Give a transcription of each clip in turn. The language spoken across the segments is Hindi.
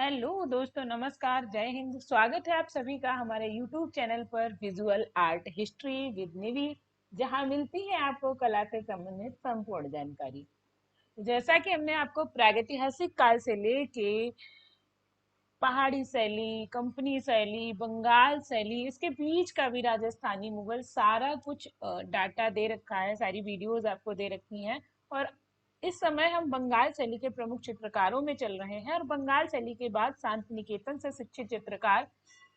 हेलो दोस्तों, नमस्कार, जय हिंद। स्वागत है आप सभी का हमारे YouTube चैनल पर विजुअल आर्ट हिस्ट्री विद निधि, जहां मिलती है आपको कला से संबंधित संपूर्ण जानकारी। तो जैसा कि हमने आपको प्रागैतिहासिक काल से लेके पहाड़ी शैली, कंपनी शैली, बंगाल शैली, इसके बीच का भी राजस्थानी मुगल सारा कुछ डाटा दे रखा है, सारी वीडियोस आपको दे रखी हैं। और इस समय हम बंगाल शैली के प्रमुख चित्रकारों में चल रहे हैं, और बंगाल शैली के बाद शांति निकेतन से शिक्षित चित्रकार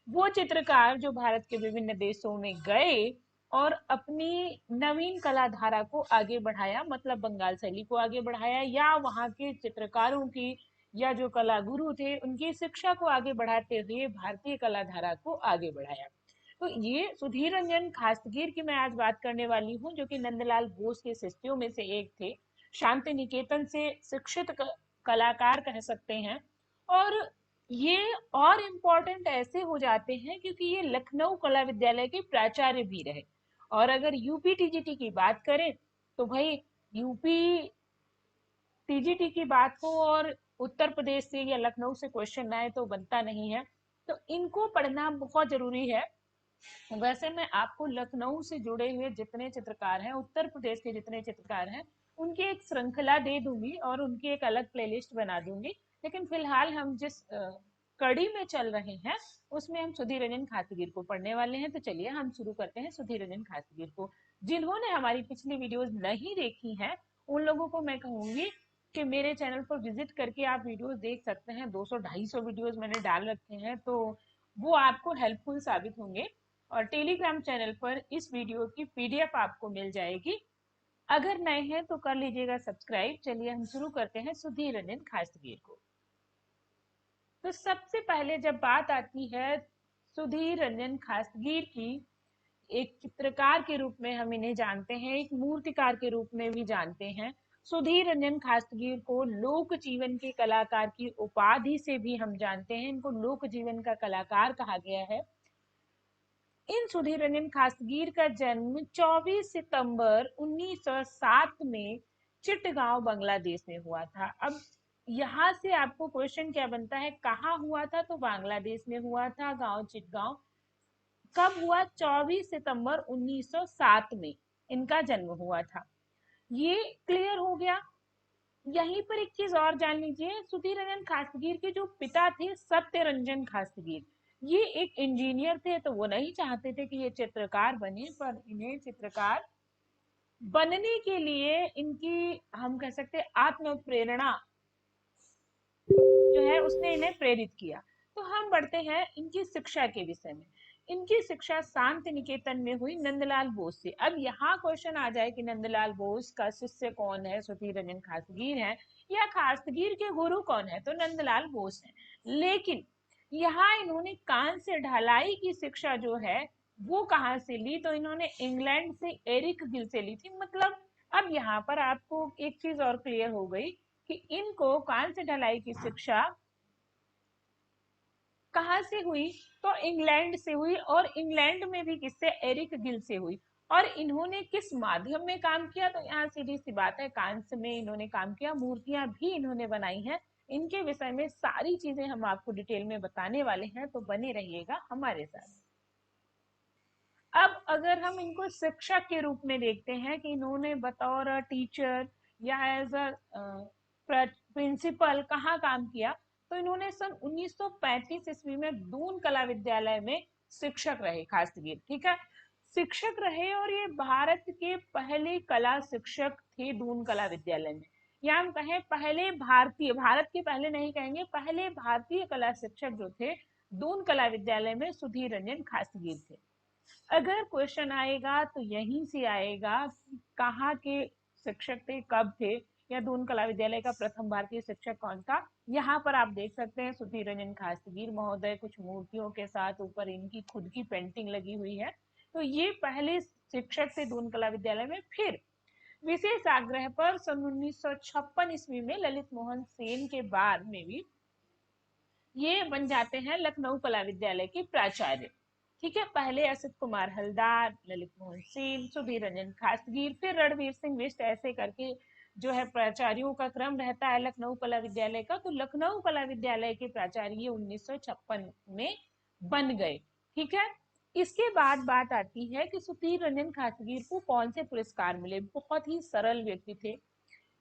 वो चित्रकार जो भारत के विभिन्न देशों में गए और अपनी नवीन कला धारा को आगे बढ़ाया, मतलब बंगाल शैली को आगे बढ़ाया, या वहाँ के चित्रकारों की या जो कला गुरु थे उनकी शिक्षा को आगे बढ़ाते हुए भारतीय कला धारा को आगे बढ़ाया। तो ये सुधीर रंजन खासगीर की मैं आज बात करने वाली हूँ, जो कि नंदलाल बोस के शिष्यों में से एक थे। शांति निकेतन से शिक्षित कलाकार कह सकते हैं। और ये और इम्पोर्टेंट ऐसे हो जाते हैं क्योंकि ये लखनऊ कला विद्यालय के प्राचार्य भी रहे। और अगर यूपी टीजीटी की बात करें तो भाई, यूपी टीजीटी की बात हो और उत्तर प्रदेश से या लखनऊ से क्वेश्चन आए तो बनता नहीं है। तो इनको पढ़ना बहुत जरूरी है। वैसे मैं आपको लखनऊ से जुड़े हुए जितने चित्रकार हैं, उत्तर प्रदेश के जितने चित्रकार हैं, उनकी एक श्रृंखला दे दूंगी और उनकी एक अलग प्लेलिस्ट बना दूंगी। लेकिन फिलहाल हम जिस कड़ी में चल रहे हैं उसमें हम सुधीर रंजन खासगीर को पढ़ने वाले हैं। तो चलिए हम शुरू करते हैं सुधीर रंजन खासगीर को। जिन्होंने हमारी पिछली वीडियोस नहीं देखी हैं उन लोगों को मैं कहूंगी कि मेरे चैनल पर विजिट करके आप वीडियोस देख सकते हैं। 200-250 वीडियोस मैंने डाल रखे हैं, तो वो आपको हेल्पफुल साबित होंगे। और टेलीग्राम चैनल पर इस वीडियो की पीडीएफ आपको मिल जाएगी। अगर नए हैं तो कर लीजिएगा सब्सक्राइब। चलिए हम शुरू करते हैं सुधीर रंजन खासगीर को। तो सबसे पहले जब बात आती है सुधीर रंजन खासगीर की, एक चित्रकार के रूप में हम इन्हें जानते हैं, एक मूर्तिकार के रूप में भी जानते हैं। सुधीर रंजन खासगीर को लोक जीवन के कलाकार की उपाधि से भी हम जानते हैं। इनको लोक जीवन का कलाकार कहा गया है। इन सुधीर रंजन खासगीर का जन्म 24 सितंबर 1907 में चिटगांव बांग्लादेश में हुआ था। अब यहाँ से आपको क्वेश्चन क्या बनता है, कहाँ हुआ था? तो बांग्लादेश में हुआ था, गांव चिटगांव। कब हुआ? 24 सितंबर 1907 में इनका जन्म हुआ था। ये क्लियर हो गया। यहीं पर एक चीज और जान लीजिए, सुधीर रंजन खासगीर के जो पिता थे सत्य रंजन खासगीर, ये एक इंजीनियर थे। तो वो नहीं चाहते थे कि ये चित्रकार बने, पर इन्हें चित्रकार बनने के लिए इनकी, हम कह सकते हैं, आत्म प्रेरणा जो है उसने इन्हें प्रेरित किया। तो हम बढ़ते हैं इनकी शिक्षा के विषय में। इनकी शिक्षा शांति निकेतन में हुई नंदलाल बोस से। अब यहाँ क्वेश्चन आ जाए कि नंदलाल बोस का शिष्य कौन है? सुधीर रंजन खासगीर है, या खासगीर के गुरु कौन है? तो नंदलाल बोस है। लेकिन यहाँ इन्होंने कान से ढलाई की शिक्षा जो है वो कहाँ से ली? तो इन्होंने इंग्लैंड से एरिक गिल से ली थी। मतलब अब यहाँ पर आपको एक चीज और क्लियर हो गई कि इनको कान से ढलाई की शिक्षा कहाँ से हुई? तो इंग्लैंड से हुई, और इंग्लैंड में भी किससे? एरिक गिल से हुई। और इन्होंने किस माध्यम में काम किया? तो यहाँ सीधी सी बात है, कांस्य में इन्होंने काम किया, मूर्तियां भी इन्होंने बनाई हैं। इनके विषय में सारी चीजें हम आपको डिटेल में बताने वाले हैं, तो बने रहिएगा हमारे साथ। अब अगर हम इनको शिक्षक के रूप में देखते हैं कि इन्होंने बतौर टीचर या एज अ प्रिंसिपल कहाँ काम किया, तो इन्होंने सन 1935 ईस्वी में दून कला विद्यालय में शिक्षक रहे खासगीर। ठीक है, शिक्षक रहे, और ये भारत के पहले कला शिक्षक थे दून कला विद्यालय में। या हम कहें पहले भारतीय, भारत के पहले नहीं कहेंगे, पहले भारतीय कला शिक्षक जो थे दून कला विद्यालय में सुधीर रंजन खासगीर थे। अगर क्वेश्चन आएगा तो यहीं से आएगा कि कहाँ के शिक्षक थे, कब थे, या दून कला विद्यालय का प्रथम भारतीय शिक्षक कौन था। यहाँ पर आप देख सकते हैं सुधीर रंजन खासगीर महोदय कुछ मूर्तियों के साथ, ऊपर इनकी खुद की पेंटिंग लगी हुई है। तो ये पहले शिक्षक थे दून कला विद्यालय में। फिर विशेष आग्रह पर सन 1956 ईस्वी में ललित मोहन सेन के बाद में भी ये बन जाते हैं लखनऊ कला विद्यालय के प्राचार्य। ठीक है, पहले असित कुमार हलदार, ललित मोहन सेन, सुधीर रंजन खासगीर, फिर रणवीर सिंह बिष्ट, ऐसे करके जो है प्राचार्यों का क्रम रहता है लखनऊ कला विद्यालय का, तो लखनऊ कला विद्यालय के प्राचार्य 1956 में बन गए। ठीक है। इसके बाद बात आती है कि सुधीर रंजन खासगीर को कौन से पुरस्कार मिले। बहुत ही सरल व्यक्ति थे,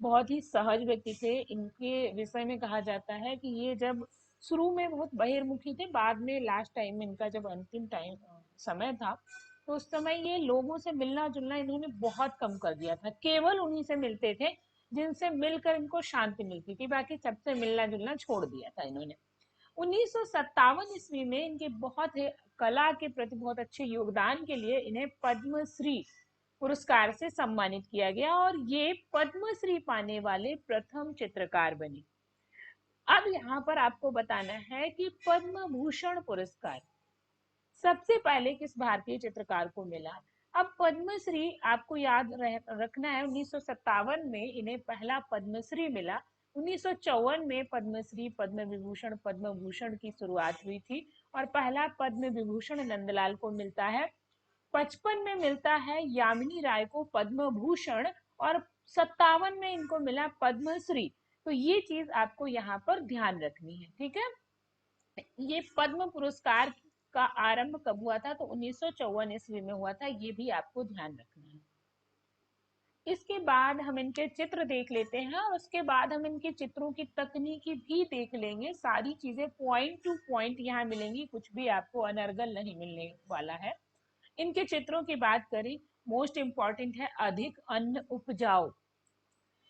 बहुत ही सहज व्यक्ति थे। इनके विषय में कहा जाता है कि ये जब शुरू में बहुत बहिर्मुखी थे, बाद में लास्ट टाइम में इनका जब अंतिम टाइम समय था, तो उस समय ये लोगों से मिलना जुलना इन्होंने बहुत कम कर दिया था। केवल उन्हीं से मिलते थे जिनसे मिलकर इनको शांति मिलती थी, बाकी सबसे मिलना जुलना छोड़ दिया था इन्होंने। 1957 ईस्वी में इनके बहुत ही कला के प्रति बहुत अच्छे योगदान के लिए इन्हें पद्मश्री पुरस्कार से सम्मानित किया गया और ये पद्मश्री पाने वाले प्रथम चित्रकार बने। अब यहाँ पर आपको बताना है कि पद्म भूषण पुरस्कार सबसे पहले किस भारतीय चित्रकार को मिला। अब पद्मश्री आपको याद रखना है, 1957 में इन्हें पहला पद्मश्री मिला। 1954 में पद्मश्री, पद्म विभूषण, पद्म भूषण की शुरुआत हुई थी और पहला पद्म विभूषण नंदलाल को मिलता है। 55 में मिलता है यामिनी राय को पद्म भूषण और 57 में इनको मिला पद्मश्री। तो ये चीज आपको यहाँ पर ध्यान रखनी है। ठीक है। ये पद्म पुरस्कार का आरंभ कब हुआ था, तो 1954 ईस्वी में हुआ था, ये भी आपको ध्यान रखना है। इसके बाद हम इनके चित्र देख लेते हैं और उसके बाद हम इनके चित्रों की तकनीकी भी देख लेंगे। सारी चीजें पॉइंट टू पॉइंट यहाँ मिलेंगी, कुछ भी आपको अनर्गल नहीं मिलने वाला है। इनके चित्रों की बात करें, मोस्ट इंपॉर्टेंट है अधिक अन्न उपजाऊ,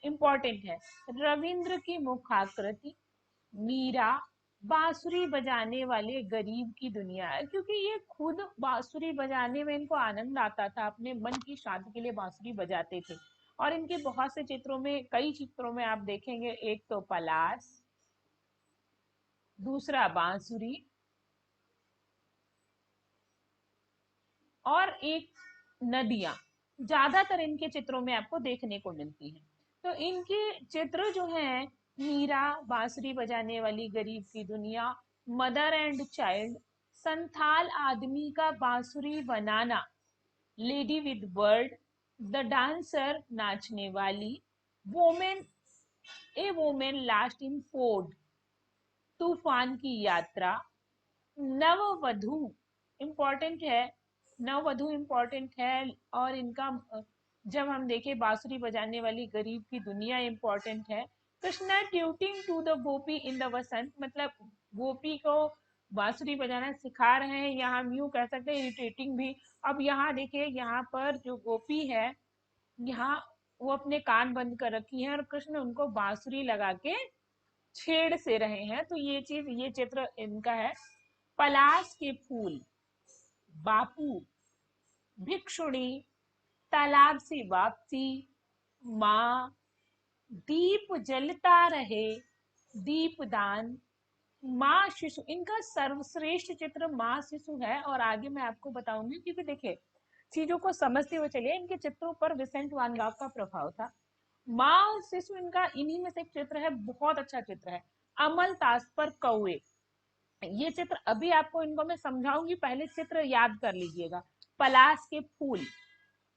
इंपॉर्टेंट है रविंद्र की मुखाकृति, मीरा, बांसुरी बजाने वाले गरीब की दुनिया है, क्योंकि ये खुद बांसुरी बजाने में इनको आनंद आता था, अपने मन की शांति के लिए बांसुरी बजाते थे। और इनके बहुत से चित्रों में, कई चित्रों में आप देखेंगे, एक तो पलाश, दूसरा बांसुरी और एक नदियां, ज्यादातर इनके चित्रों में आपको देखने को मिलती है। तो इनके चित्र जो हैं, मीरा, बांसुरी बजाने वाली गरीब की दुनिया, मदर एंड चाइल्ड, संथाल आदमी का बांसुरी बनाना, lady with bird, the dancer, नाचने वाली, women, a women last in ford, तूफान की यात्रा, नववधु इम्पोर्टेंट है, नववधु इम्पोर्टेंट है। और इनका जब हम देखें, बांसुरी बजाने वाली गरीब की दुनिया इम्पोर्टेंट है। Krishna tooting to the gopi in the Vasant, मतलब गोपी को बांसुरी बजाना सिखा रहे हैं, यहाँ हम यूं कह सकते हैं इरिटेटिंग भी। अब यहाँ देखिए, यहाँ पर जो गोपी है, यहाँ वो अपने कान बंद कर रखी है और कृष्ण उनको बांसुरी लगा के छेड़ से रहे हैं। तो ये चीज, ये चित्र इनका है। पलाश के फूल, बापू, भिक्षुणी, तालाब से वापसी, माँ, दीप जलता रहे, दीपदान, माँ शिशु। इनका सर्वश्रेष्ठ चित्र माँ शिशु है और आगे मैं आपको बताऊंगी, क्योंकि देखिए चीजों को समझते हुए चलिए, इनके चित्रों पर विसेंट वान गॉग का प्रभाव था। माँ और शिशु इनका इन्हीं में से एक चित्र है, बहुत अच्छा चित्र है। अमल तास पर कौए, ये चित्र अभी आपको इनको मैं समझाऊंगी, पहले चित्र याद कर लीजिएगा। पलाश के फूल,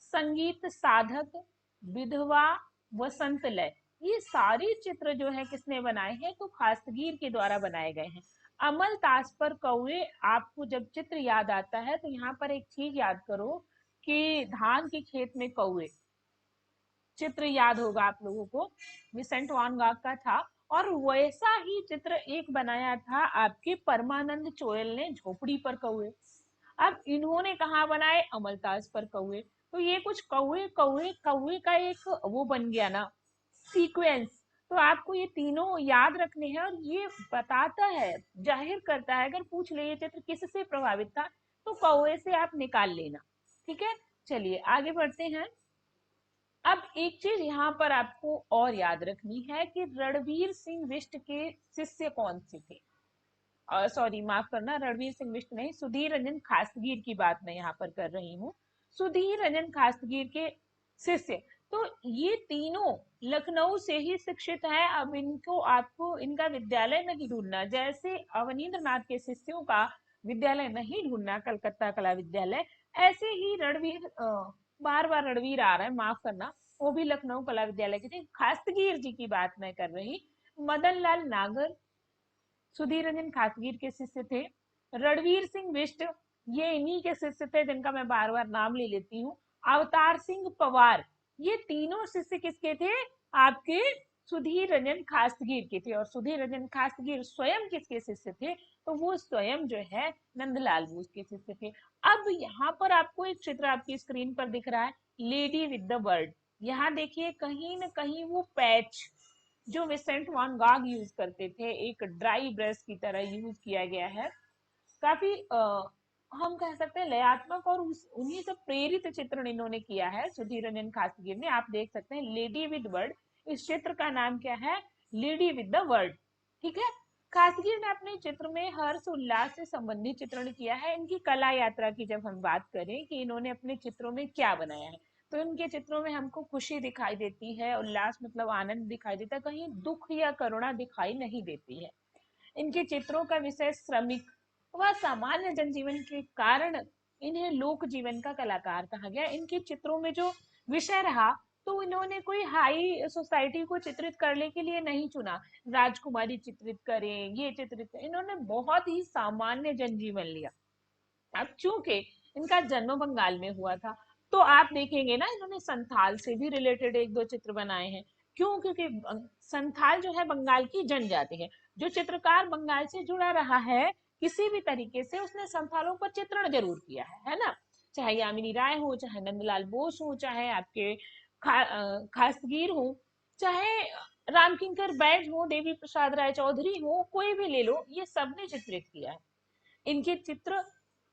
संगीत साधक, विधवा, वसंत लय, ये सारे चित्र जो है किसने बनाए हैं, तो खासगीर के द्वारा बनाए गए हैं। अमल तास पर कौए, आपको जब चित्र याद आता है तो यहाँ पर एक चीज याद करो कि धान के खेत में कौए, चित्र याद होगा आप लोगों को, विसेंट वान गॉग का था। और वैसा ही चित्र एक बनाया था आपके परमानंद चोयल ने, झोपड़ी पर कौए। अब इन्होंने कहाँ बनाए, अमलताज पर कौए। तो ये कुछ कौए कौए कौए का एक वो बन गया ना, सीक्वेंस। तो आपको ये तीनों याद रखने हैं और ये बताता है, जाहिर करता है, अगर पूछ ले ये चित्र किससे प्रभावित था, तो कौए से आप निकाल लेना। ठीक है। चलिए आगे बढ़ते हैं। अब एक चीज यहाँ पर आपको और याद रखनी है कि रणवीर सिंह बिष्ट के शिष्य कौन से थे। सॉरी, माफ करना, रणवीर सिंह बिष्ट नहीं, सुधीर रंजन खासगीर की बात मैं यहाँ पर कर रही हूँ। सुधीर रंजन खासगीर के शिष्य, तो ये तीनों लखनऊ से ही शिक्षित हैं। अब इनको, आपको इनका विद्यालय नहीं ढूंढना, जैसे अवनींद्र नाथ के शिष्यों का विद्यालय नहीं ढूंढना कलकत्ता कला विद्यालय, ऐसे ही रणवीर, बार बार रणवीर आ रहा है, माफ करना, वो भी लखनऊ कला विद्यालय के थे। खास्तगीर जी की बात मैं कर रही, मदन लाल नागर सुधीर रंजन खासगीर के शिष्य थे। रणवीर सिंह बिष्ट, ये इन्हीं के शिष्य थे जिनका मैं बार बार नाम ले लेती हूँ। अवतार सिंह पवार, ये तीनों शिष्य किसके थे? आपके सुधीर रंजन खासगीर के थे। और सुधीर रंजन खासगीर स्वयं किसके शिष्य थे? तो वो स्वयं जो है नंदलाल बोस के शिष्य थे। अब यहाँ पर आपको एक चित्र आपकी स्क्रीन पर दिख रहा है, लेडी विद द बर्ड। यहाँ देखिए कहीं ना कहीं वो पैच जो विसेंट वान गाग यूज करते थे, एक ड्राई ब्रश की तरह यूज किया गया है। काफी हम कह सकते हैं लयात्मक और उन्हीं से प्रेरित चित्रण इन्होंने किया है सुधीर रंजन खासगीर ने। आप देख सकते हैं लेडी विद वर्ड, इस चित्र का नाम क्या है? Lady with the word. ठीक है। खासगीर ने अपने चित्र में हर्ष उल्लास से संबंधित चित्रण किया है। इनकी कला यात्रा की जब हम बात करें कि इन्होंने अपने चित्रों में क्या बनाया है, तो इनके चित्रों में हमको खुशी दिखाई देती है, उल्लास मतलब आनंद दिखाई देता है, कहीं दुख या करुणा दिखाई नहीं देती है। इनके चित्रों का विषय श्रमिक व सामान्य जनजीवन के कारण इन्हें लोक जीवन का कलाकार कहा गया। इनके चित्रों में जो विषय रहा, तो इन्होंने कोई हाई सोसाइटी को चित्रित करने के लिए नहीं चुना, राजकुमारी चित्रित करें, ये चित्रित करें, इन्होंने बहुत ही सामान्य जनजीवन लिया। अब चूंकि इनका जन्म बंगाल में हुआ था, तो आप देखेंगे ना इन्होंने संथाल से भी रिलेटेड एक दो चित्र बनाए हैं। क्यों? क्योंकि संथाल जो है बंगाल की जनजाति है। जो चित्रकार बंगाल से जुड़ा रहा है किसी भी तरीके से, उसने संथालों पर चित्रण जरूर किया है ना। चाहे यामिनी राय हो, चाहे नंदलाल बोस हो, चाहे आपके खासगीर हो, चाहे रामकिंकर बैज हो, देवी प्रसाद राय चौधरी हो, कोई भी ले लो, ये सबने चित्रित किया है। इनके चित्र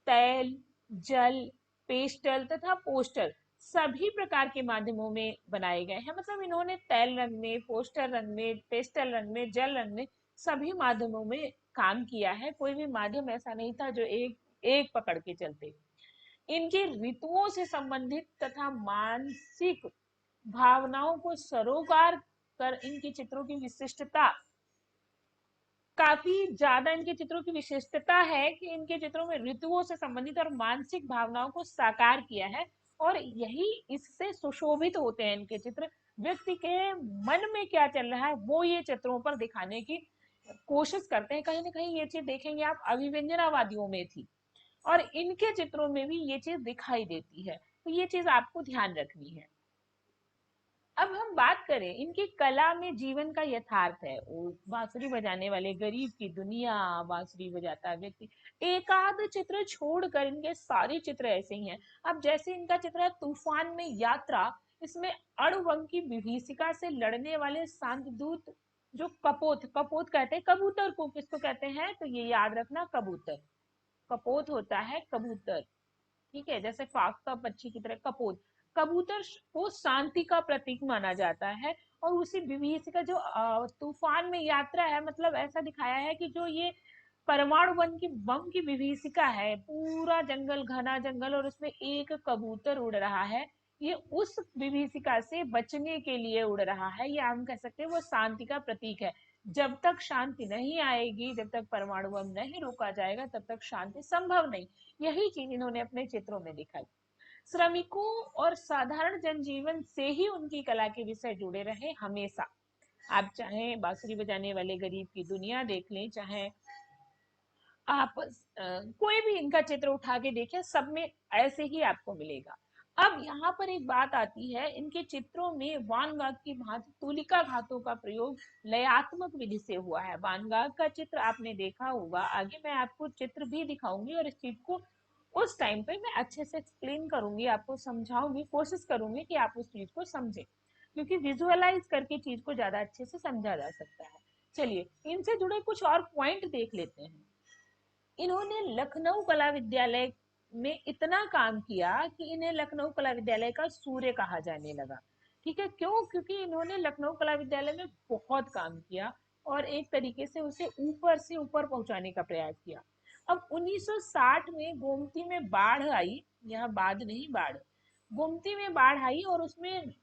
तैल, जल, पेस्टल तथा पोस्टर सभी प्रकार के माध्यमों में बनाए गए हैं। मतलब इन्होंने तैल रंग में, पोस्टर रंग में, पेस्टल रंग में, जल रंग में सभी माध्यमों में काम किया है। कोई भी माध्यम ऐसा नहीं था जो एक एक पकड़ के चलते। इनके ऋतुओं से संबंधित तथा मानसिक भावनाओं को सरोकार कर इनके चित्रों की विशिष्टता, काफी ज्यादा इनके चित्रों की विशेषता है कि इनके चित्रों में ऋतुओं से संबंधित और मानसिक भावनाओं को साकार किया है। और यही इससे सुशोभित होते हैं इनके चित्र। व्यक्ति के मन में क्या चल रहा है वो ये चित्रों पर दिखाने की कोशिश करते हैं। कहीं ना कहीं ये चीज देखेंगे आप अभिव्यंजनावादियों में थी, और इनके चित्रों में भी ये चीज दिखाई देती है। तो ये चीज आपको ध्यान रखनी है। अब हम बात करें इनकी कला में जीवन का यथार्थ है। वो बांसुरी बजाने वाले गरीब की दुनिया, बांसुरी बजाता व्यक्ति, एकाध चित्र छोड़कर इनके सारे चित्र ऐसे ही हैं। अब जैसे इनका चित्र है तूफान में यात्रा, इसमें अणुबम की विभीषिका से लड़ने वाले शांत दूत जो कपोत, कपोत कहते हैं कबूतर को, किसको कहते हैं तो ये याद रखना, कबूतर। कपोत होता है कबूतर। ठीक है, जैसे फाख्ता पक्षी की तरह कपोत। कबूतर को शांति का प्रतीक माना जाता है। और उसी विभीषिका जो तूफान में यात्रा है, मतलब ऐसा दिखाया है कि जो ये परमाणु बम की विभीषिका है, पूरा जंगल, घना जंगल, और उसमें एक कबूतर उड़ रहा है, ये उस विभीषिका से बचने के लिए उड़ रहा है। ये हम कह सकते हैं वो शांति का प्रतीक है। जब तक शांति नहीं आएगी, जब तक परमाणु बम नहीं रोका जाएगा, तब तक शांति संभव नहीं। यही चीज इन्होंने अपने चित्रों में दिखाई। श्रमिकों और साधारण जनजीवन से ही उनकी कला के विषय जुड़े रहे हमेशा। आप चाहे बांसुरी बजाने वाले गरीब की दुनिया देख लें, चाहे आप कोई भी इनका चित्र उठा के देखें, सब में ऐसे ही आपको मिलेगा। अब यहाँ पर एक बात आती है, इनके चित्रों में वान गाग की भांति तुलिका घातों का प्रयोग लयात्मक विधि से हुआ है। वान गाग का चित्र आपने देखा होगा, आगे मैं आपको चित्र भी दिखाऊंगी और इस चीज को उस टाइम पे मैं अच्छे से एक्सप्लेन करूंगी, आपको समझाऊंगी, कोशिश करूंगी कि आप उस चीज को समझें, क्योंकि विजुअलाइज करके चीज को ज्यादा अच्छे से समझा जा सकता है। चलिए इनसे जुड़े कुछ और पॉइंट देख लेते हैं। इन्होंने लखनऊ कला विद्यालय में इतना काम किया कि इन्हें लखनऊ कला विद्यालय का सूर्य कहा जाने लगा। ठीक है, क्यों? क्योंकि इन्होंने लखनऊ कला विद्यालय में बहुत काम किया और एक तरीके से उसे ऊपर से ऊपर पहुंचाने का प्रयास किया। अब 1960 में गोमती में बाढ़ आई, यह बाद नहीं बाढ़, गोमती में बाढ़ आई और उसमें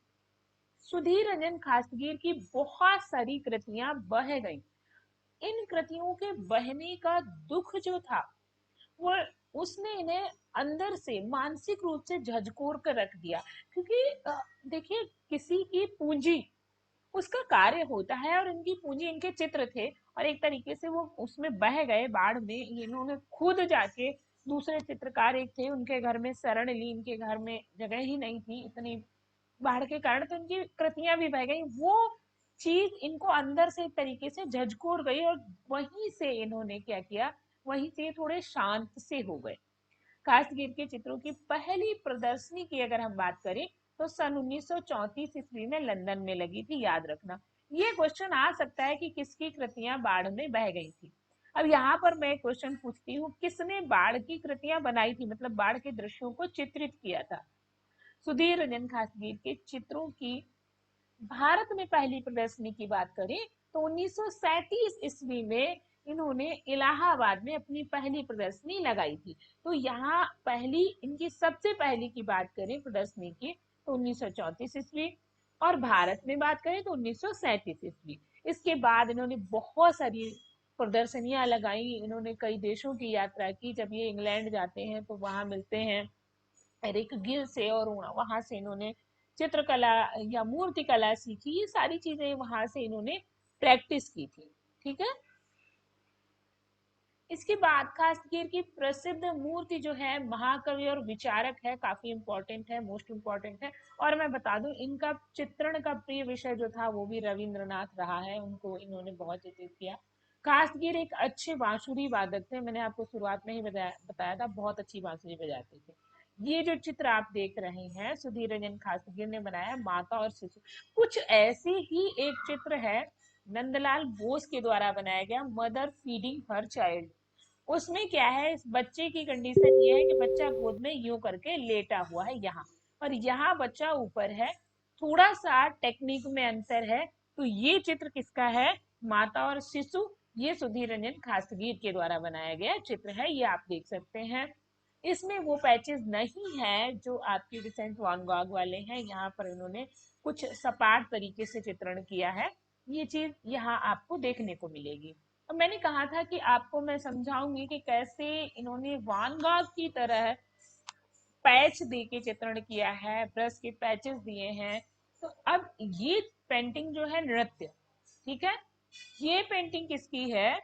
सुधीर रंजन खासगीर की बहुत सारी कृतियां बह गईं। इन कृतियों के बहने का दुख जो था, वो उसने इन्हें अंदर से मानसिक रूप से झकझोर कर रख दिया। क्योंकि देखिए, किसी की पूंजी उसका कार्य होता है, और इनकी पूंजी इनके चित्र थे, और एक तरीके से वो उसमें बह गए बाढ़ में। इन्होंने खुद जाके, दूसरे चित्रकार एक थे उनके घर में शरण ली, इनके घर में जगह ही नहीं थी इतनी बाढ़ के कारण, तो इनकी कृतियां भी बह गई। वो चीज इनको अंदर से एक तरीके से झकझोर गई, और वहीं से इन्होंने क्या किया, वहीं से थोड़े शांत से हो गए। कास्टगिर के चित्रों की पहली प्रदर्शनी की अगर हम बात करें तो सन 1934 ईस्वी में लंदन में लगी थी, याद रखना। ये क्वेश्चन आ सकता है कि किसकी कृतियां बाढ़ में बह गई थी। अब यहाँ पर मैं क्वेश्चन पूछती हूँ, किसने बाढ़ की कृतियां बनाई थी, मतलब बाढ़ के दृश्यों को चित्रित किया था। सुधीर रंजन खासगीर के चित्रों की भारत में पहली प्रदर्शनी की बात करें तो 1937 ईस्वी में इन्होंने इलाहाबाद में अपनी पहली प्रदर्शनी लगाई थी। तो यहाँ पहली, इनकी सबसे पहली की बात करें प्रदर्शनी की तो 1934 ईस्वी, और भारत में बात करें तो 1937 ईस्वी। इसके बाद इन्होंने बहुत सारी प्रदर्शनियां लगाई, इन्होंने कई देशों की यात्रा की। जब ये इंग्लैंड जाते हैं तो वहां मिलते हैं एरिक गिल से, और वहां से इन्होंने चित्रकला या मूर्ति कला सीखी। ये सारी चीजें वहां से इन्होंने प्रैक्टिस की थी। ठीक है। इसके बाद खासकर की प्रसिद्ध मूर्ति जो है, महाकवि और विचारक है, काफी इंपॉर्टेंट है, मोस्ट इंपॉर्टेंट है। और मैं बता दूं, इनका चित्रण का प्रिय विषय जो था वो भी रविंद्रनाथ रहा है, उनको इन्होंने बहुत चित्रित किया। खासकर एक अच्छे बांसुरी वादक थे, मैंने आपको शुरुआत में ही बताया था, बहुत अच्छी बांसुरी बजाते थे। ये जो चित्र आप देख रहे हैं, सुधीर रंजन खासगिर ने बनाया, माता और शिशु। कुछ ऐसे ही एक चित्र है नंदलाल बोस के द्वारा बनाया गया, मदर फीडिंग हर चाइल्ड। उसमें क्या है, इस बच्चे की कंडीशन ये है कि बच्चा गोद में यूं करके लेटा हुआ है यहाँ, और यहाँ बच्चा ऊपर है। थोड़ा सा टेक्निक में अंतर है। तो ये चित्र किसका है, माता और शिशु। ये सुधीर रंजन खासगीर के द्वारा बनाया गया चित्र है, ये आप देख सकते हैं। इसमें वो पैचेस नहीं है जो आपके विसेंट वैन गॉग वाले हैं, यहाँ पर इन्होंने कुछ सपाट तरीके से चित्रण किया है। ये चीज यहाँ आपको देखने को मिलेगी। और मैंने कहा था कि आपको मैं समझाऊंगी कि कैसे इन्होंने वैन गॉग की तरह पैच दे के चित्रण किया है, ब्रश के पैचेस दिए हैं। तो अब ये पेंटिंग जो है नृत्य, ठीक है, ये पेंटिंग किसकी है,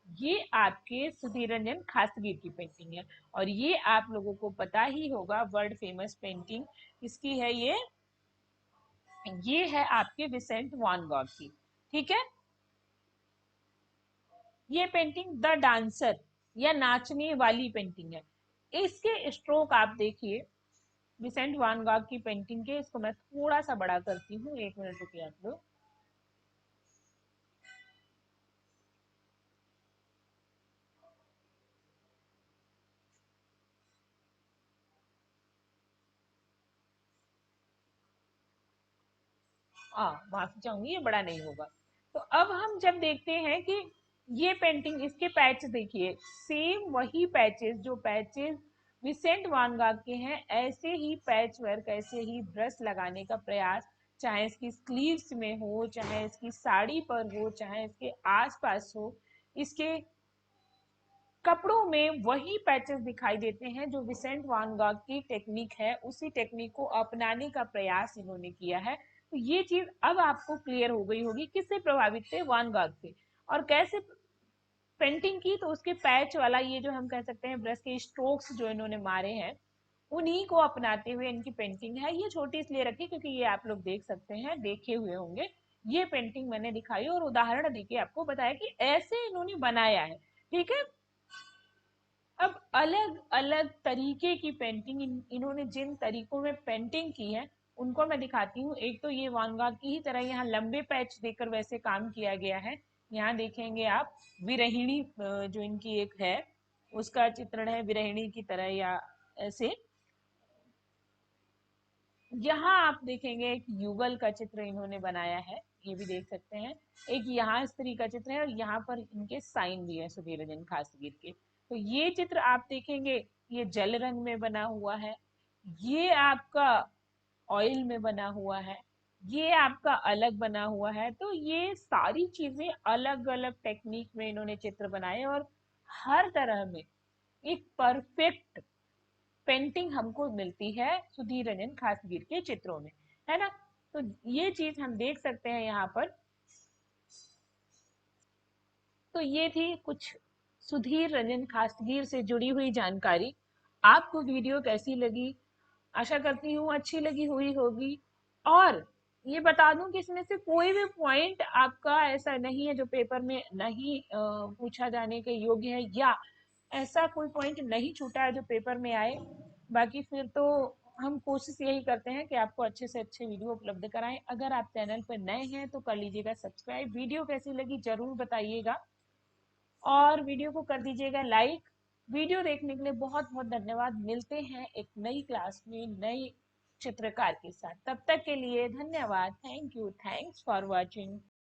ये आपके सुधीर रंजन खासगीर की पेंटिंग है। और ये आप लोगों को पता ही होगा, वर्ल्ड फेमस पेंटिंग किसकी है, ये है आपके विसेंट वैन गॉग की। ठीक है। ये पेंटिंग द डांसर या नाचने वाली पेंटिंग है। इसके स्ट्रोक आप देखिए, विसेंट वैन गॉग की पेंटिंग के। इसको मैं थोड़ा सा बड़ा करती हूँ, एक मिनट रुकिए आप लोग। माफी चाहूंगी, ये बड़ा नहीं होगा। तो अब हम जब देखते हैं कि ये पेंटिंग, इसके पैच देखिए, सेम वही पैचेस जो पैचेस विसेंट वैन गॉग के हैं, ऐसे ही पैच वर्क, ऐसे ही ब्रश लगाने का प्रयास, चाहे इसकी स्लीव्स में हो, चाहे इसकी साड़ी पर हो, चाहे इसके आसपास हो, इसके कपड़ों में वही पैचेस दिखाई देते हैं जो विसेंट वैन गॉग की टेक्निक है, उसी टेक्निक को अपनाने का प्रयास इन्होंने किया है। तो ये चीज अब आपको क्लियर हो गई होगी, किससे प्रभावित थे, वैन गॉग से। और कैसे पेंटिंग की, तो उसके पैच वाला, ये जो हम कह सकते हैं ब्रश के स्ट्रोक्स जो इन्होंने मारे हैं, उन्हीं को अपनाते हुए इनकी पेंटिंग है। ये छोटी इसलिए रखी क्योंकि ये आप लोग देख सकते हैं, देखे हुए होंगे। ये पेंटिंग मैंने दिखाई और उदाहरण देके आपको बताया कि ऐसे इन्होंने बनाया है। ठीक है। अब अलग अलग तरीके की पेंटिंग, इन्होंने जिन तरीकों में पेंटिंग की है उनको मैं दिखाती हूँ। एक तो ये वैन गॉग की ही तरह यहाँ लंबे पैच देकर वैसे काम किया गया है। यहाँ देखेंगे आप, विरहिणी जो इनकी एक है, उसका चित्रण है विरहिणी की तरह या ऐसे। यहाँ आप देखेंगे एक युगल का चित्र इन्होंने बनाया है, ये भी देख सकते हैं। एक यहाँ स्त्री का चित्र है, और यहाँ पर इनके साइन भी है सुधीर रंजन खासगीर के। तो ये चित्र आप देखेंगे, ये जल रंग में बना हुआ है, ये आपका ऑयल में बना हुआ है, ये आपका अलग बना हुआ है। तो ये सारी चीजें अलग अलग टेक्निक में इन्होंने चित्र बनाए, और हर तरह में एक परफेक्ट पेंटिंग हमको मिलती है सुधीर रंजन खासगीर के चित्रों में, है ना। तो ये चीज हम देख सकते हैं यहाँ पर। तो ये थी कुछ सुधीर रंजन खासगीर से जुड़ी हुई जानकारी। आपको वीडियो कैसी लगी? आशा करती हूँ अच्छी लगी हुई होगी। और ये बता दूं कि इसमें से कोई भी पॉइंट आपका ऐसा नहीं है जो पेपर में नहीं पूछा जाने के योग्य है, या ऐसा कोई पॉइंट नहीं छूटा है जो पेपर में आए। बाकी फिर तो हम कोशिश यही करते हैं कि आपको अच्छे से अच्छे वीडियो उपलब्ध कराएं। अगर आप चैनल पर नए हैं तो कर लीजिएगा सब्सक्राइब। वीडियो कैसी लगी जरूर बताइएगा और वीडियो को कर दीजिएगा लाइक। वीडियो देखने के लिए बहुत बहुत धन्यवाद। मिलते हैं एक नई क्लास में नई चित्रकार के साथ। तब तक के लिए धन्यवाद। Thank you. Thanks for watching.